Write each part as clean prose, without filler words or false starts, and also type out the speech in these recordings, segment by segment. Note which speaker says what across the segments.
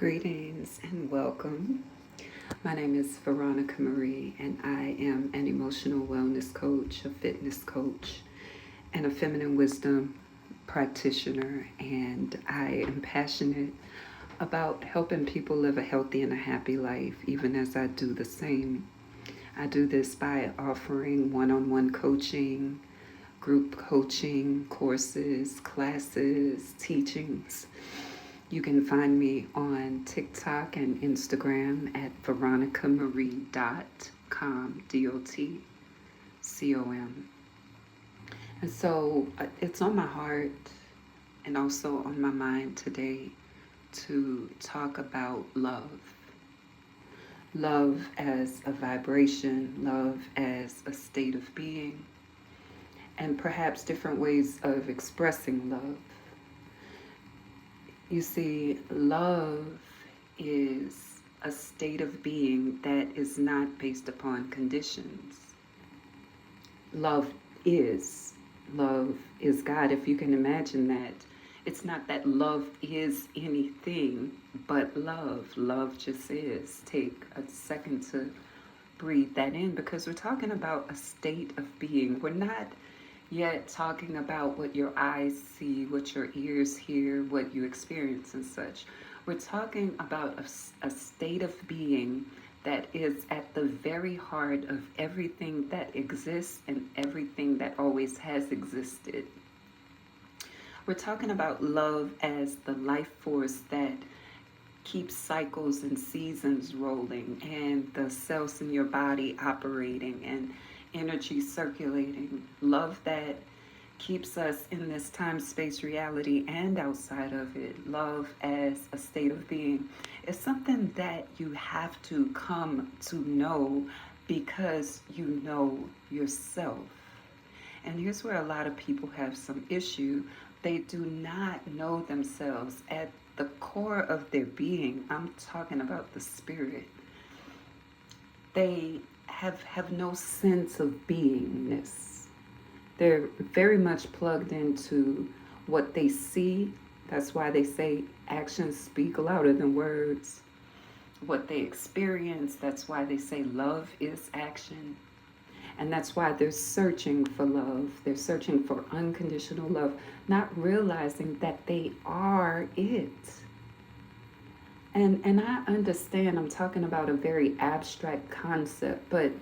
Speaker 1: Greetings and welcome. My name is Veronica Marie, and I am an emotional wellness coach, a fitness coach, and a feminine wisdom practitioner. And I am passionate about helping people live a healthy and a happy life, even as I do the same. I do this by offering one on one coaching, group coaching, courses, classes, teachings. You can find me on TikTok and Instagram at VeronicaMarie.com, DOTCOM. And so it's on my heart and also on my mind today to talk about love. Love as a vibration, love as a state of being, and perhaps different ways of expressing love. You see, love is a state of being that is not based upon conditions. Love is. Love is God. If you can imagine that, it's not that love is anything but love. Love just is. Take a second to breathe that in because we're talking about a state of being. We're not yet talking about what your eyes see, what your ears hear, what you experience and such. We're talking about a state of being that is at the very heart of everything that exists and everything that always has existed. We're talking about love as the life force that keeps cycles and seasons rolling and the cells in your body operating and energy circulating. Love that keeps us in this time, space, reality, and outside of it. Love as a state of being is something that you have to come to know because you know yourself. And here's where a lot of people have some issue. They do not know themselves at the core of their being. I'm talking about the spirit. They have no sense of beingness. They're very much plugged into what they see. That's why they say actions speak louder than words. What they experience, that's why they say love is action. And that's why they're searching for love. They're searching for unconditional love, not realizing that they are it. And I understand I'm talking about a very abstract concept, but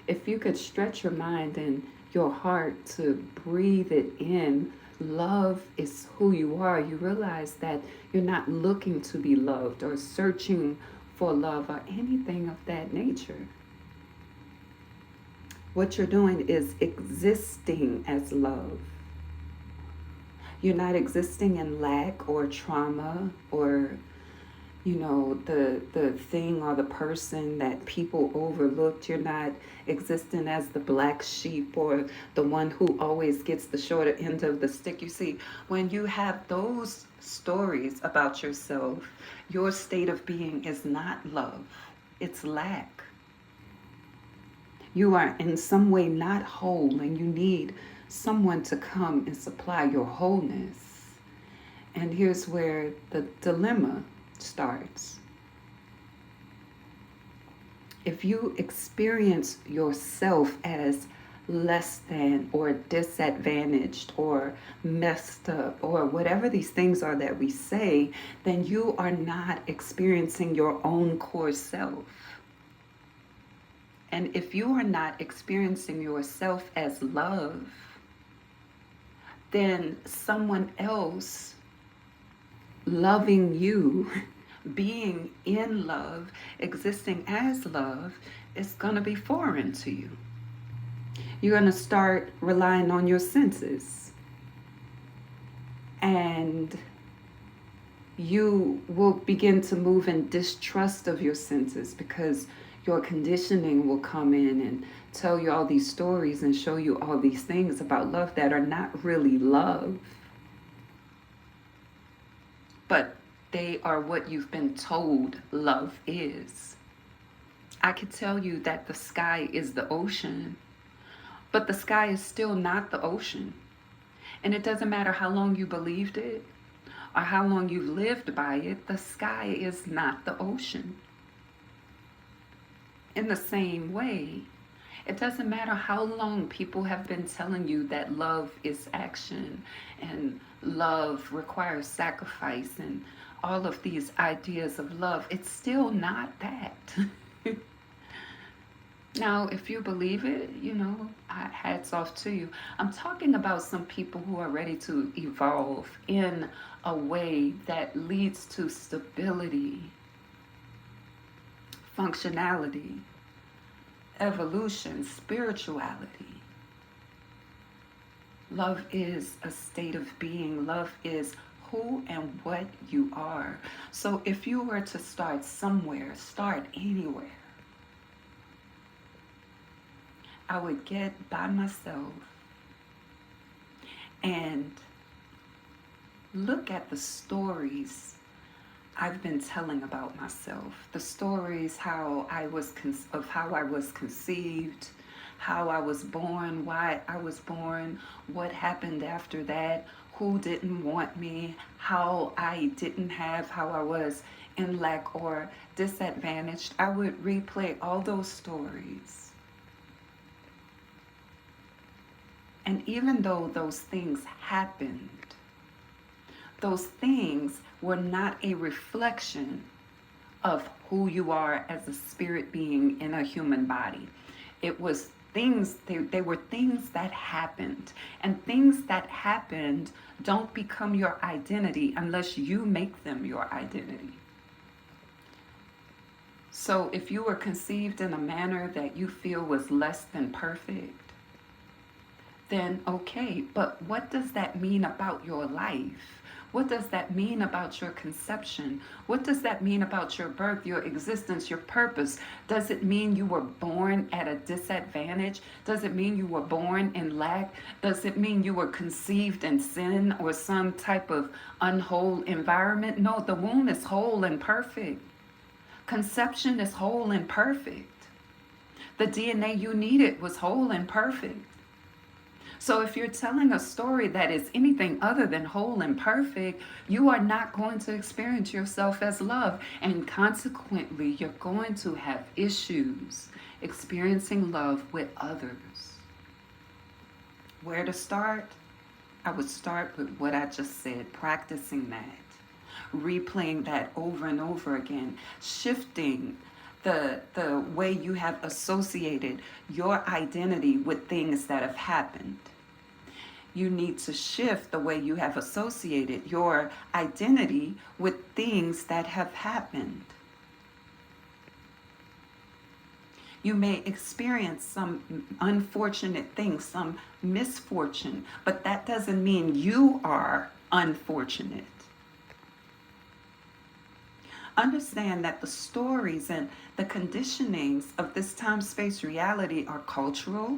Speaker 1: if you could stretch your mind and your heart to breathe it in, love is who you are. You realize that you're not looking to be loved or searching for love or anything of that nature. What you're doing is existing as love. You're not existing in lack or trauma or the thing or the person that people overlooked. You're not existing as the black sheep or the one who always gets the shorter end of the stick. You see, when you have those stories about yourself, your state of being is not love, it's lack. You are in some way not whole and you need someone to come and supply your wholeness. And here's where the dilemma starts. If you experience yourself as less than or disadvantaged or messed up or whatever these things are that we say, then you are not experiencing your own core self. And if you are not experiencing yourself as love, then someone else loving you, being in love, existing as love, is going to be foreign to you. You're going to start relying on your senses. And you will begin to move in distrust of your senses because your conditioning will come in and tell you all these stories and show you all these things about love that are not really love. But they are what you've been told love is. I could tell you that the sky is the ocean, but the sky is still not the ocean. And it doesn't matter how long you believed it, or how long you've lived by it, the sky is not the ocean. In the same way, it doesn't matter how long people have been telling you that love is action and love requires sacrifice and all of these ideas of love, it's still not that. Now, if you believe it, hats off to you. I'm talking about some people who are ready to evolve in a way that leads to stability, functionality, evolution, spirituality. Love is a state of being. Love is who and what you are. So if you were to start somewhere, start anywhere, I would get by myself and look at the stories I've been telling about myself. The stories of how I was conceived, how I was born, why I was born, what happened after that, who didn't want me, how I didn't have, how I was in lack or disadvantaged. I would replay all those stories. And even though those things happened, those things were not a reflection of who you are as a spirit being in a human body. It was things, they were things that happened. And things that happened don't become your identity unless you make them your identity. So if you were conceived in a manner that you feel was less than perfect, then okay, but what does that mean about your life? What does that mean about your conception? What does that mean about your birth, your existence, your purpose? Does it mean you were born at a disadvantage? Does it mean you were born in lack? Does it mean you were conceived in sin or some type of unwhole environment? No, the womb is whole and perfect. Conception is whole and perfect. The DNA you needed was whole and perfect. So if you're telling a story that is anything other than whole and perfect, you are not going to experience yourself as love. And consequently, you're going to have issues experiencing love with others. Where to start? I would start with what I just said, practicing that, replaying that over and over again, shifting the way you have associated your identity with things that have happened. You need to shift the way you have associated your identity with things that have happened. You may experience some unfortunate things, some misfortune, but that doesn't mean you are unfortunate. Understand that the stories and the conditionings of this time-space reality are cultural.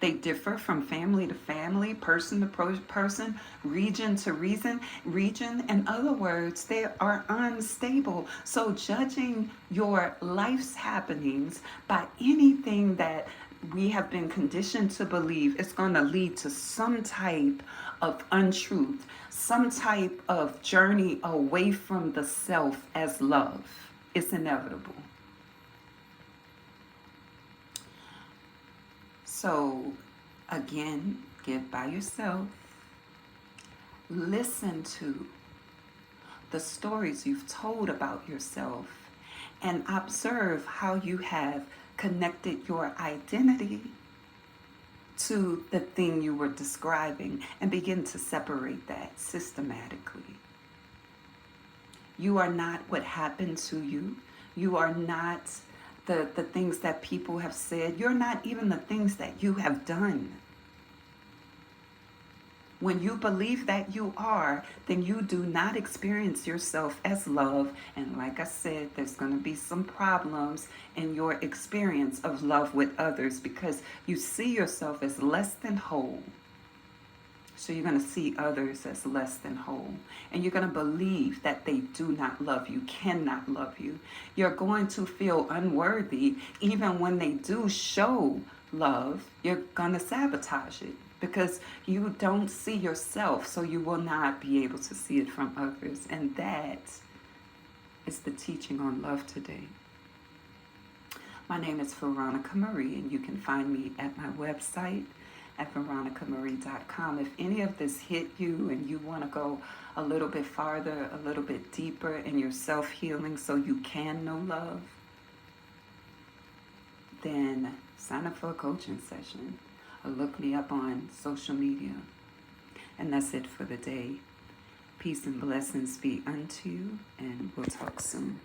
Speaker 1: They differ from family to family, person to person, region to region. In other words, they are unstable. So judging your life's happenings by anything that we have been conditioned to believe is going to lead to some type of untruth, some type of journey away from the self as love. It's inevitable. So, again, get by yourself. Listen to the stories you've told about yourself and observe how you have connected your identity to the thing you were describing and begin to separate that systematically. You are not what happened to you. You are not the things that people have said. You're not even the things that you have done. When you believe that you are, then you do not experience yourself as love. And like I said, there's going to be some problems in your experience of love with others because you see yourself as less than whole. So you're going to see others as less than whole. And you're going to believe that they do not love you, cannot love you. You're going to feel unworthy even when they do show love. You're going to sabotage it. because you don't see yourself, so you will not be able to see it from others. And that is the teaching on love today. My name is Veronica Marie, and you can find me at my website at VeronicaMarie.com. If any of this hit you and you want to go a little bit farther, a little bit deeper in your self-healing so you can know love, then sign up for a coaching session or look me up on social media. And that's it for the day. Peace and blessings be unto you, and we'll talk soon.